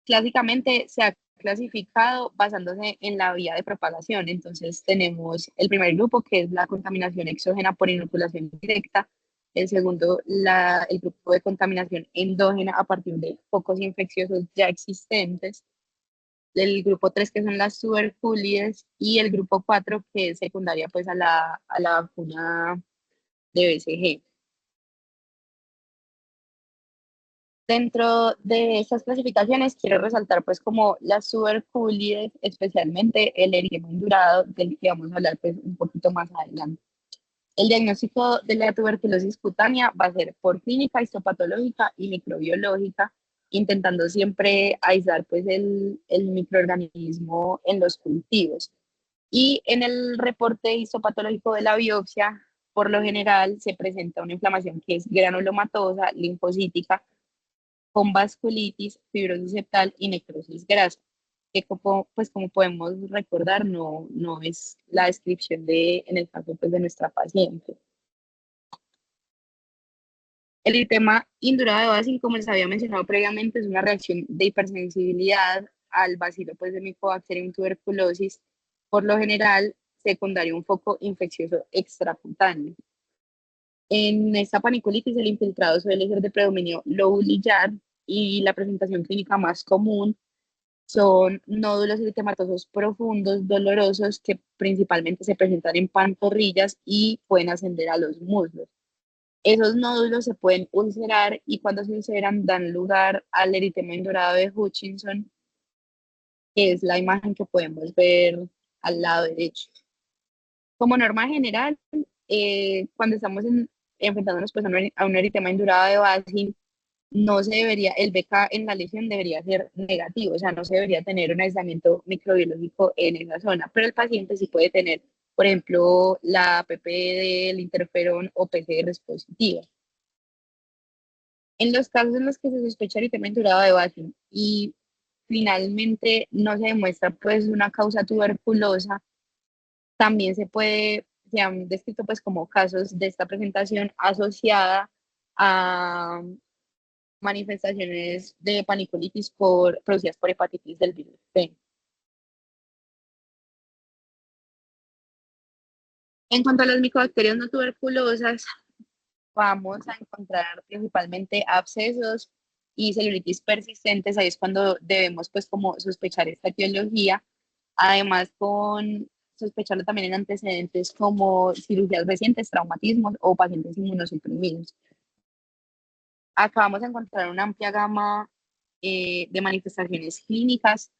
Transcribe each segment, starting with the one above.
clásicamente se ha clasificado basándose en la vía de propagación. Entonces tenemos el primer grupo, que es la contaminación exógena por inoculación directa. El segundo, el grupo de contaminación endógena a partir de focos infecciosos ya existentes. El grupo 3, que son las tuberculias, y el grupo 4, que es secundaria pues a la vacuna de BCG. Dentro de estas clasificaciones quiero resaltar pues como las tuberculias, especialmente el eritema indurado, del que vamos a hablar pues un poquito más adelante. El diagnóstico de la tuberculosis cutánea va a ser por clínica, histopatológica y microbiológica, intentando siempre aislar pues el microorganismo en los cultivos. Y en el reporte histopatológico de la biopsia, por lo general se presenta una inflamación que es granulomatosa, linfocítica, con vasculitis, fibrosis septal y necrosis grasa, que como, pues como podemos recordar no es la descripción en el caso pues, de nuestra paciente. El eritema indurado de Bacillus, como les había mencionado previamente, es una reacción de hipersensibilidad al bacilo pues, de Mycobacterium tuberculosis, por lo general secundario a un foco infeccioso extracutáneo. En esta paniculitis el infiltrado suele ser de predominio lobulillar y la presentación clínica más común son nódulos eritematosos profundos, dolorosos, que principalmente se presentan en pantorrillas y pueden ascender a los muslos. Esos nódulos se pueden ulcerar y cuando se ulceran dan lugar al eritema indorado de Hutchinson, que es la imagen que podemos ver al lado derecho. Como norma general, cuando estamos enfrentándonos pues, a un eritema indurado de Bacillus, no se debería, el BK en la lesión debería ser negativo, o sea, no se debería tener un aislamiento microbiológico en esa zona, pero el paciente sí puede tener, por ejemplo, la PP del interferón o PCR positiva. En los casos en los que se sospecha eritema indurado de Bacillus y finalmente no se demuestra pues una causa tuberculosa, también se han descrito pues como casos de esta presentación asociada a manifestaciones de paniculitis producidas por hepatitis del virus B. En cuanto a las micobacterias no tuberculosas, vamos a encontrar principalmente abscesos y celulitis persistentes. Ahí es cuando debemos pues como sospechar esta etiología. Además, con sospecharlo también en antecedentes como cirugías recientes, traumatismos o pacientes inmunosuprimidos. Acá vamos a encontrar una amplia gama de manifestaciones clínicas.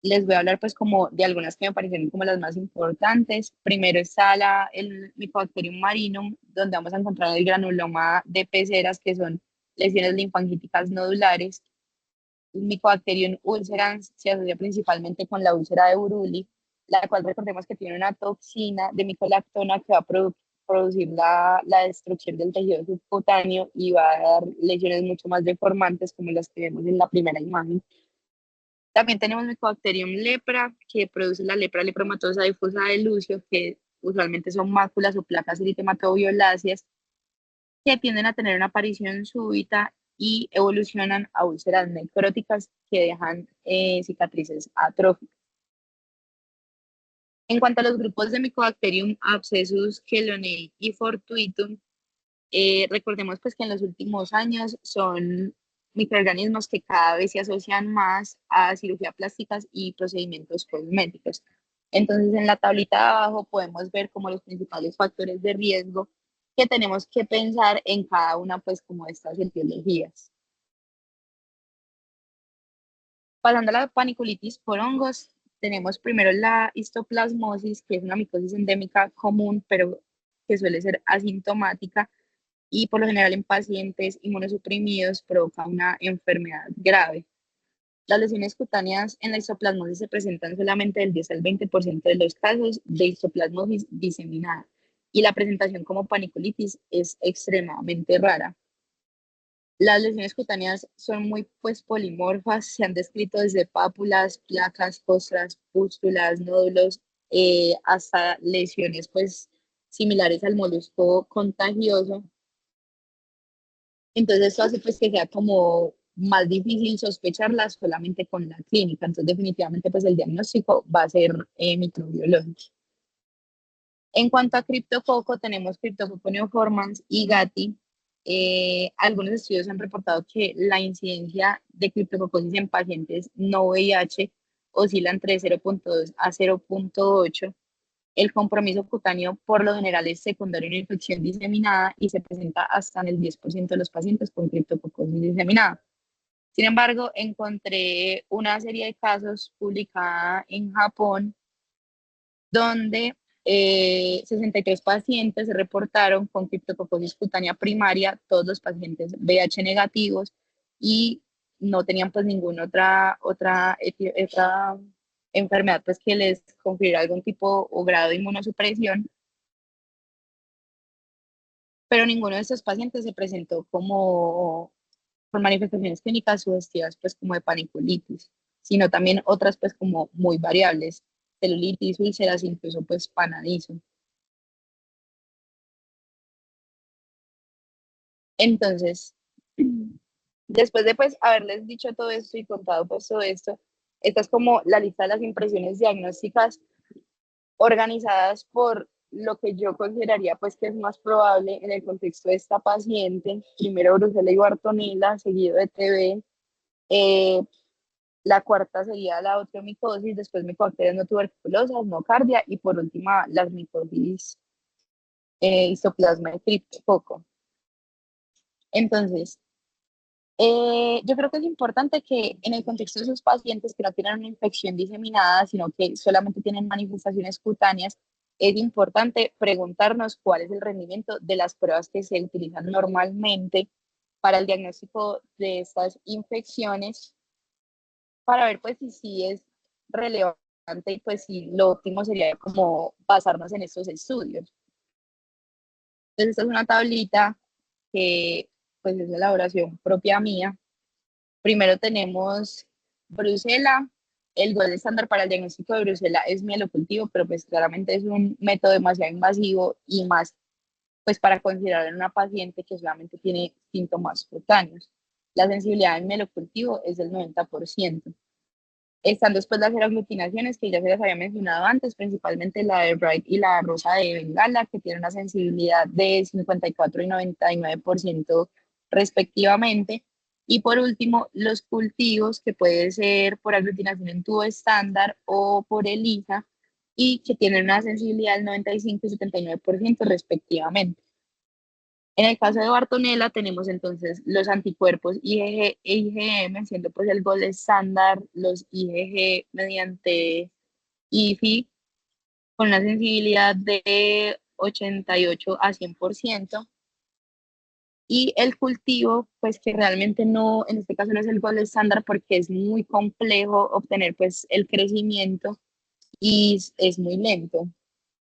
Les voy a hablar pues como de algunas que me parecieron como las más importantes. Primero está el Mycobacterium marinum, donde vamos a encontrar el granuloma de peceras, que son lesiones linfangíticas nodulares. El Mycobacterium ulcerans se asocia principalmente con la úlcera de Buruli, la cual recordemos que tiene una toxina de micolactona que va a producir la destrucción del tejido subcutáneo y va a dar lesiones mucho más deformantes como las que vemos en la primera imagen. También tenemos Mycobacterium lepra, que produce la lepra lepromatosa difusa de Lucio, que usualmente son máculas o placas eritematoviolaceas que tienden a tener una aparición súbita y evolucionan a úlceras necróticas que dejan cicatrices atróficas. En cuanto a los grupos de Mycobacterium abscessus, chelonae y fortuitum, recordemos pues que en los últimos años son microorganismos que cada vez se asocian más a cirugía plásticas y procedimientos cosméticos. Entonces, en la tablita de abajo podemos ver como los principales factores de riesgo que tenemos que pensar en cada una pues como de estas etiologías. Pasando a la paniculitis por hongos, tenemos primero la histoplasmosis, que es una micosis endémica común, pero que suele ser asintomática y por lo general en pacientes inmunosuprimidos provoca una enfermedad grave. Las lesiones cutáneas en la histoplasmosis se presentan solamente del 10 al 20% de los casos de histoplasmosis diseminada y la presentación como paniculitis es extremadamente rara. Las lesiones cutáneas son muy pues, polimorfas, se han descrito desde pápulas, placas, costras, pústulas, nódulos, hasta lesiones pues, similares al molusco contagioso. Entonces esto hace pues que sea como más difícil sospecharla solamente con la clínica. Entonces, definitivamente, pues el diagnóstico va a ser microbiológico. En cuanto a criptococo, tenemos criptococo neoformans y Gati. Algunos estudios han reportado que la incidencia de criptococosis en pacientes no VIH oscila entre 0.2 a 0.8. El compromiso cutáneo por lo general es secundario a una infección diseminada y se presenta hasta en el 10% de los pacientes con criptococosis diseminada. Sin embargo, encontré una serie de casos publicada en Japón donde 63 pacientes se reportaron con criptococosis cutánea primaria, todos los pacientes VIH negativos y no tenían pues ninguna otra enfermedad pues que les confiriera algún tipo o grado de inmunosupresión, pero ninguno de estos pacientes se presentó como con manifestaciones clínicas sugestivas pues como de paniculitis, sino también otras pues como muy variables, celulitis, úlceras, incluso pues panadizo. Entonces, después de pues haberles dicho todo esto y contado pues todo esto, esta es como la lista de las impresiones diagnósticas organizadas por lo que yo consideraría pues que es más probable en el contexto de esta paciente. Primero Brucella y Bartonella, seguido de TB. Eh, la cuarta sería la osteomicosis, después micobacterias no tuberculosas, nocardia y por última las micosis histoplasma de criptococo. Entonces, yo creo que es importante que en el contexto de esos pacientes que no tienen una infección diseminada, sino que solamente tienen manifestaciones cutáneas, es importante preguntarnos cuál es el rendimiento de las pruebas que se utilizan normalmente para el diagnóstico de estas infecciones, para ver pues si sí es relevante y pues si lo óptimo sería como basarnos en estos estudios. Entonces, esta es una tablita que pues es de elaboración propia mía. Primero tenemos Brucella. El gold estándar para el diagnóstico de Brucella es mielocultivo, pero pues claramente es un método demasiado invasivo y más pues para considerar en una paciente que solamente tiene síntomas cutáneos. La sensibilidad en mielocultivo es del 90%. Están después las aglutinaciones que ya se las había mencionado antes, principalmente la de Bright y la rosa de Bengala, que tienen una sensibilidad de 54 y 99% respectivamente. Y por último, los cultivos, que puede ser por aglutinación en tubo estándar o por ELISA, y que tienen una sensibilidad del 95 y 79% respectivamente. En el caso de Bartonella tenemos entonces los anticuerpos IgG e IgM, siendo pues el gold estándar los IgG mediante IFI con una sensibilidad de 88 a 100%. Y el cultivo, pues que realmente no, en este caso no es el gold estándar porque es muy complejo obtener pues el crecimiento y es muy lento.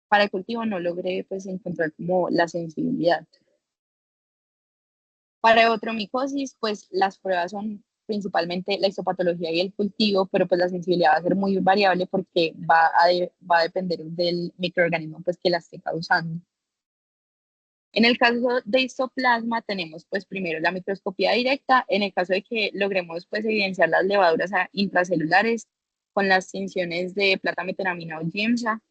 Para el cultivo no logré pues encontrar como la sensibilidad. Para eutromicosis, pues las pruebas son principalmente la histopatología y el cultivo, pero pues la sensibilidad va a ser muy variable porque va a depender del microorganismo pues que la esté causando. En el caso de histoplasma tenemos pues primero la microscopía directa, en el caso de que logremos pues evidenciar las levaduras intracelulares con las tinciones de plata meteramina o GIMSA.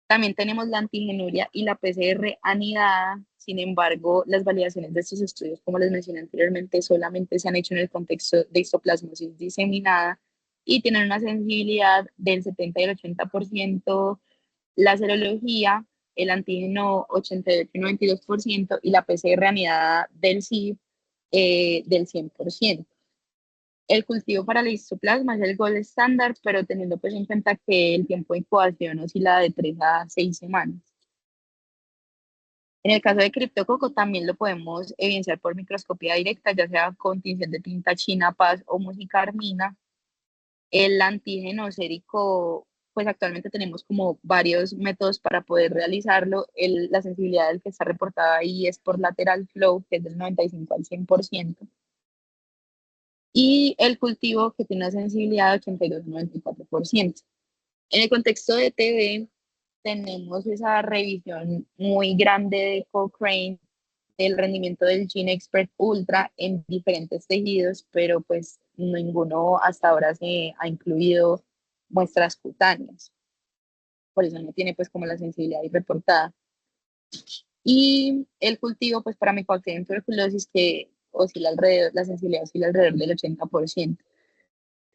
También tenemos la antigenuria y la PCR anidada. Sin embargo, las validaciones de estos estudios, como les mencioné anteriormente, solamente se han hecho en el contexto de histoplasmosis diseminada y tienen una sensibilidad del 70 y el 80%, la serología, el antígeno 88 y 92% y la PCR anidada del CIP del 100%. El cultivo para la histoplasma es el gold estándar, pero teniendo pues en cuenta que el tiempo de incubación oscila de 3 a 6 semanas. En el caso de criptococo también lo podemos evidenciar por microscopía directa, ya sea con tinción de tinta china, paz o musicarmina. El antígeno sérico, pues actualmente tenemos como varios métodos para poder realizarlo. La sensibilidad del que está reportada ahí es por lateral flow, que es del 95 al 100%. Y el cultivo que tiene una sensibilidad de 82-94%. En el contexto de TB, tenemos esa revisión muy grande de Cochrane, el rendimiento del GeneXpert Ultra en diferentes tejidos, pero pues ninguno hasta ahora se ha incluido muestras cutáneas. Por eso no tiene pues como la sensibilidad ahí reportada. Y el cultivo pues para Mycobacterium en tuberculosis que oscila alrededor, la sensibilidad oscila alrededor del 80%.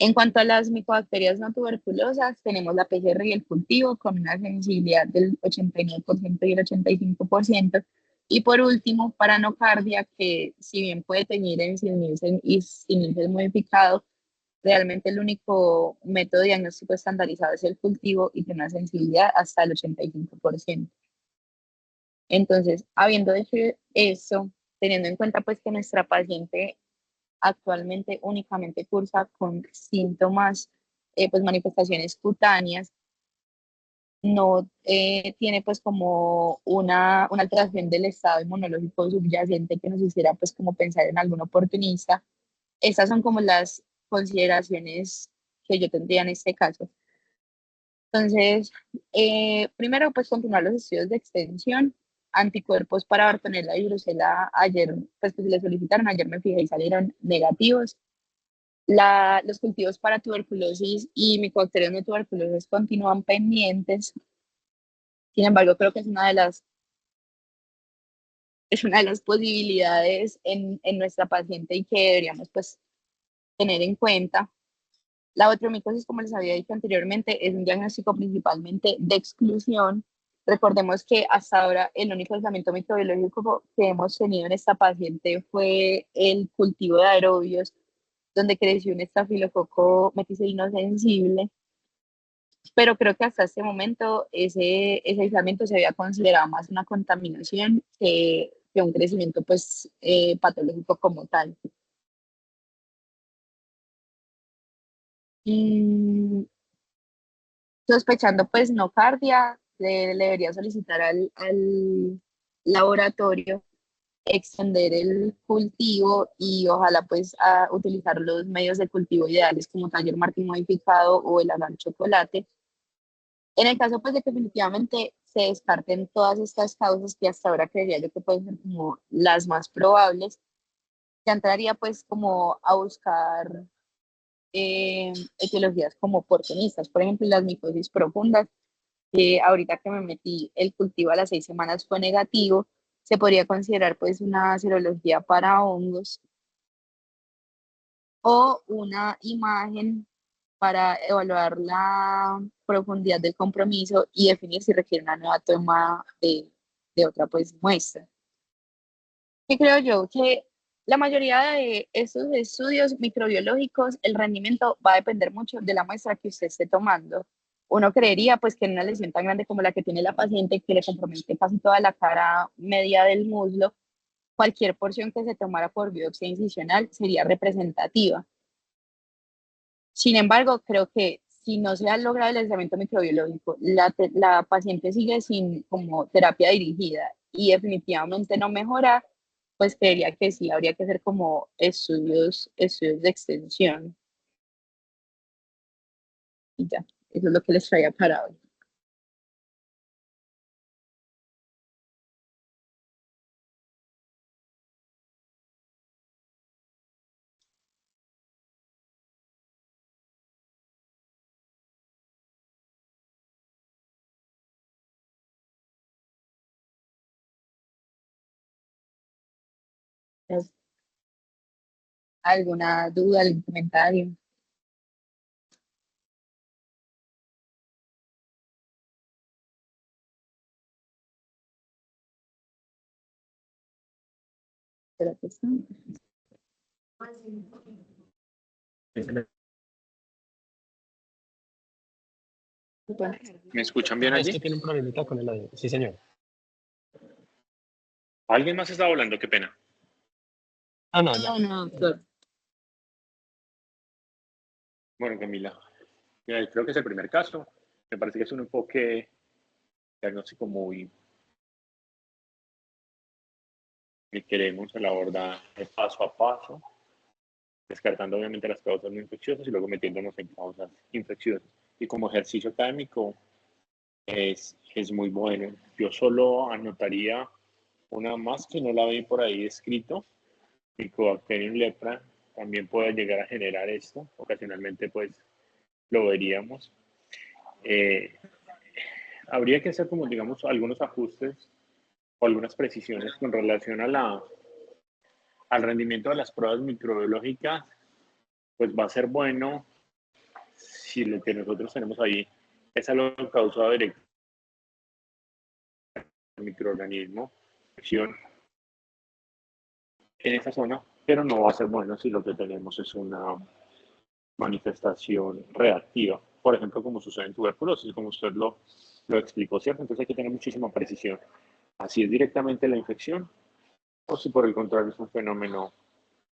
En cuanto a las micobacterias no tuberculosas, tenemos la PCR y el cultivo con una sensibilidad del 89% y el 85%. Y por último, para nocardia, que si bien puede teñir en Nielsen y sin Nielsen modificado, realmente el único método diagnóstico estandarizado es el cultivo y tiene una sensibilidad hasta el 85%. Entonces, habiendo dicho eso, teniendo en cuenta pues que nuestra paciente actualmente únicamente cursa con síntomas, pues manifestaciones cutáneas, no tiene pues como una alteración del estado inmunológico subyacente que nos hiciera pues como pensar en algún oportunista. Estas son como las consideraciones que yo tendría en este caso. Entonces, primero pues continuar los estudios de extensión, anticuerpos para Bartonella y Brucela ayer, pues que se le solicitaron, ayer me fijé y salieron negativos. Los cultivos para tuberculosis y micobacterias no tuberculosas continúan pendientes. Sin embargo, creo que es una de las posibilidades en nuestra paciente y que deberíamos pues tener en cuenta. La otromicosis, como les había dicho anteriormente, es un diagnóstico principalmente de exclusión. Recordemos que hasta ahora el único tratamiento microbiológico que hemos tenido en esta paciente fue el cultivo de aerobios, donde creció un estafilococo meticilino sensible, pero creo que hasta este momento ese aislamiento se había considerado más una contaminación que un crecimiento pues patológico como tal. Mm, sospechando pues nocardia, le debería solicitar al laboratorio extender el cultivo y ojalá pues a utilizar los medios de cultivo ideales como Taller Martín modificado o el agar chocolate. En el caso pues de que definitivamente se descarten todas estas causas que hasta ahora creería yo que pueden ser como las más probables, ya entraría pues como a buscar etiologías como oportunistas, por ejemplo las micosis profundas, que ahorita que me metí el cultivo a las 6 semanas fue negativo, se podría considerar pues una serología para hongos o una imagen para evaluar la profundidad del compromiso y definir si requiere una nueva toma de otra pues muestra. ¿Qué creo yo? Que la mayoría de estos estudios microbiológicos, el rendimiento va a depender mucho de la muestra que usted esté tomando. Uno creería pues que en una lesión tan grande como la que tiene la paciente, que le compromete casi toda la cara media del muslo, cualquier porción que se tomara por biopsia incisional sería representativa. Sin embargo, creo que si no se ha logrado el aislamiento microbiológico, la paciente sigue sin como terapia dirigida y definitivamente no mejora, pues creería que sí, habría que hacer como estudios de extensión y ya, eso es lo que les traía para hoy. ¿Alguna duda, algún comentario? Espero que sí. Bueno, ¿Me escuchan bien Es allí? que tiene un problemita con el audio. Sí, señor. ¿Alguien más estaba hablando? Qué pena. Ah, no, ya. no, no, doctor. Bueno, Camila, mira, creo que es el primer caso. Me parece que es un enfoque diagnóstico muy que queremos abordar paso a paso, descartando obviamente las causas no infecciosas y luego metiéndonos en causas infecciosas. Y como ejercicio académico es muy bueno. Yo solo anotaría una más que no la vi por ahí escrito, Mycobacterium lepra también puede llegar a generar esto, ocasionalmente pues lo veríamos. Habría que hacer como digamos algunos ajustes o algunas precisiones con relación al rendimiento de las pruebas microbiológicas, pues va a ser bueno si lo que nosotros tenemos ahí es algo causado directamente por el microorganismo, infección en esa zona, pero no va a ser bueno si lo que tenemos es una manifestación reactiva, por ejemplo, como sucede en tuberculosis, como usted lo explicó, ¿cierto? Entonces hay que tener muchísima precisión. Así es directamente la infección, o si por el contrario es un fenómeno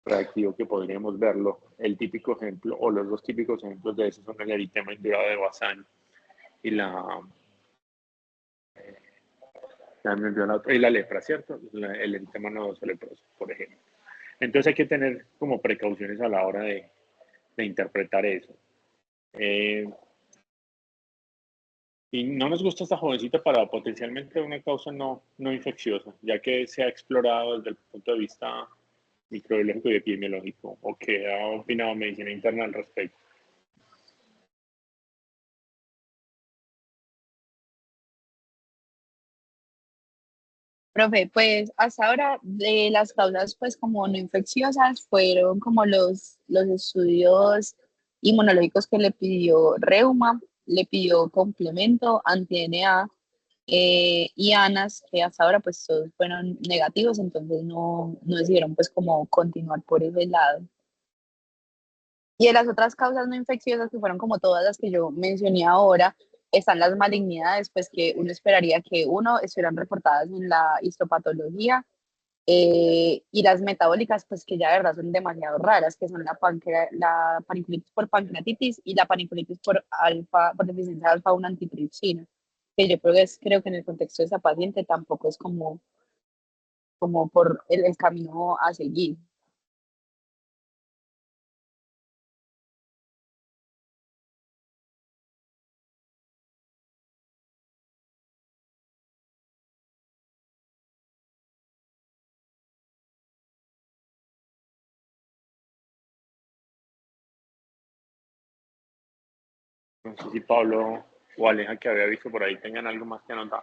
reactivo que podríamos verlo. El típico ejemplo, o los dos típicos ejemplos de eso son el eritema indurado de Bazán y la lepra, ¿cierto? El eritema nodoso leproso, por ejemplo. Entonces hay que tener como precauciones a la hora de interpretar eso. Y no nos gusta esta jovencita para potencialmente una causa no infecciosa, ya que se ha explorado desde el punto de vista microbiológico y epidemiológico, o que ha opinado medicina interna al respecto. Profe, pues hasta ahora de las causas pues como no infecciosas fueron como los estudios inmunológicos que le pidió Reuma, le pidió complemento, anti-DNA y ANAS, que hasta ahora pues todos fueron negativos, entonces no decidieron pues como continuar por ese lado. Y de las otras causas no infecciosas, que fueron como todas las que yo mencioné ahora, están las malignidades, pues que uno esperaría que uno estuvieran reportadas en la histopatología, y las metabólicas, pues que ya de verdad son demasiado raras, que son la paniculitis por pancreatitis y la paniculitis por deficiencia de alfa-1 antitripsina, que yo creo que en el contexto de esa paciente tampoco es como por el camino a seguir. No sé si Pablo o Aleja, que había visto por ahí, tengan algo más que anotar.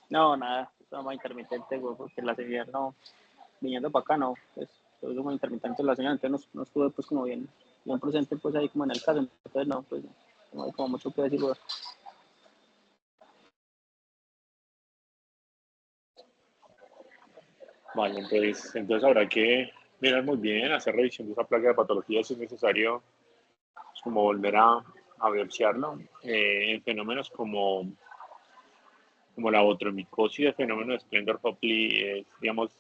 No, nada, estaba más intermitente, güey, porque la señal no, viniendo para acá no, pues todo muy intermitente la señal, entonces no estuve pues como bien presente pues ahí como en el caso, entonces no, pues no hay como mucho que decir, güey. Vale, entonces habrá que mirar muy bien, hacer revisión de esa placa de patología si es necesario, pues, como volver a biopsiarlo. En fenómenos como la botromicosis, el fenómeno de Splendor-Hopley es, digamos,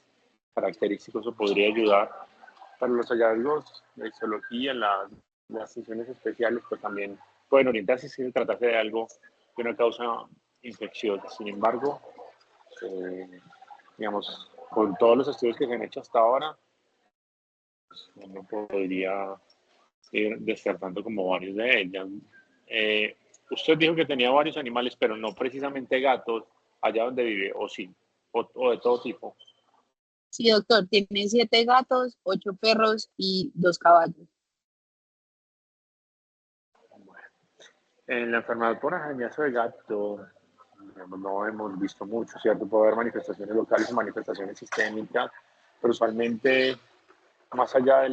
característico, eso podría ayudar. Para los hallazgos de histología, las sesiones especiales, pues también pueden orientarse si se tratase de algo de una causa infecciosa. Sin embargo, digamos, con todos los estudios que se han hecho hasta ahora, pues, uno podría ir descartando como varios de ellas. Eh, Usted dijo que tenía varios animales, pero no precisamente gatos, allá donde vive, o sí, o de todo tipo. Sí, doctor, tiene 7 gatos, 8 perros y 2 caballos. En la enfermedad por ajañazo de gato, digamos, no hemos visto mucho, ¿cierto? Puede haber manifestaciones locales y manifestaciones sistémicas, pero usualmente, más allá de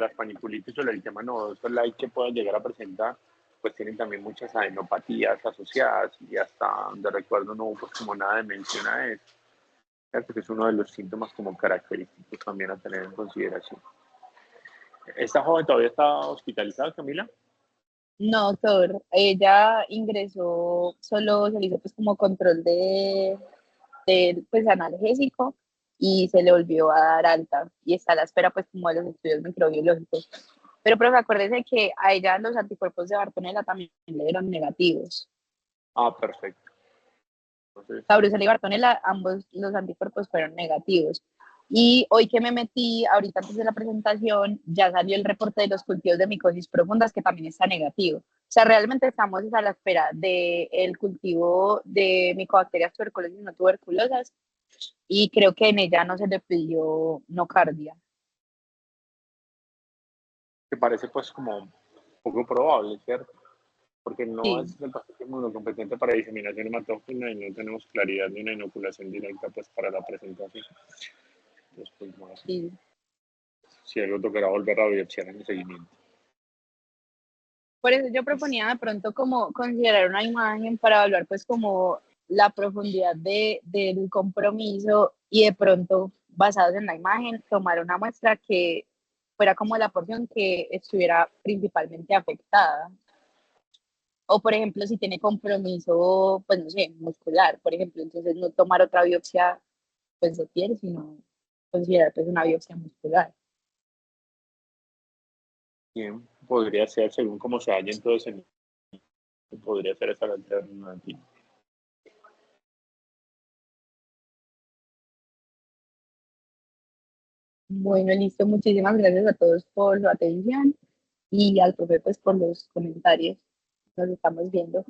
las paniculitis o el eritema nodoso, el que puedan llegar a presentar, pues tienen también muchas adenopatías asociadas y hasta donde recuerdo no hubo pues como nada de mención a eso, ¿cierto? Que es uno de los síntomas como característicos también a tener en consideración. ¿Esta joven todavía está hospitalizada, Camila? No, doctor, ella ingresó, solo se le hizo pues como control de pues analgésico y se le volvió a dar alta y está a la espera pues como de los estudios microbiológicos. Pero profe, acuérdese que a ella los anticuerpos de Bartonella también le dieron negativos. Ah, perfecto. Entonces, A Brucela y Bartonella ambos los anticuerpos fueron negativos. Y hoy que me metí, ahorita antes de la presentación, ya salió el reporte de los cultivos de micosis profundas, que también está negativo. O sea, realmente estamos a la espera del cultivo de micobacterias tuberculosas y no tuberculosas, y creo que en ella no se le pidió nocardia. Que parece pues como poco probable, ¿cierto? Porque no Sí, es el paciente inmunocompetente para diseminación hematógena y no tenemos claridad de una inoculación directa pues para la presentación. Entonces, pues, bueno, sí. si algo tocará volver a biopsiar en el seguimiento. Por eso yo proponía de pronto como considerar una imagen para evaluar pues como la profundidad del compromiso y de pronto basados en la imagen tomar una muestra que fuera como la porción que estuviera principalmente afectada. O por ejemplo si tiene compromiso pues no sé, muscular, por ejemplo, entonces no tomar otra biopsia pues de piel, sino considerar pues una biopsia muscular. Bien, podría ser según cómo se halla entonces, podría ser esa la alternativa. Bueno, listo, muchísimas gracias a todos por su atención y al profe pues por los comentarios. Nos estamos viendo.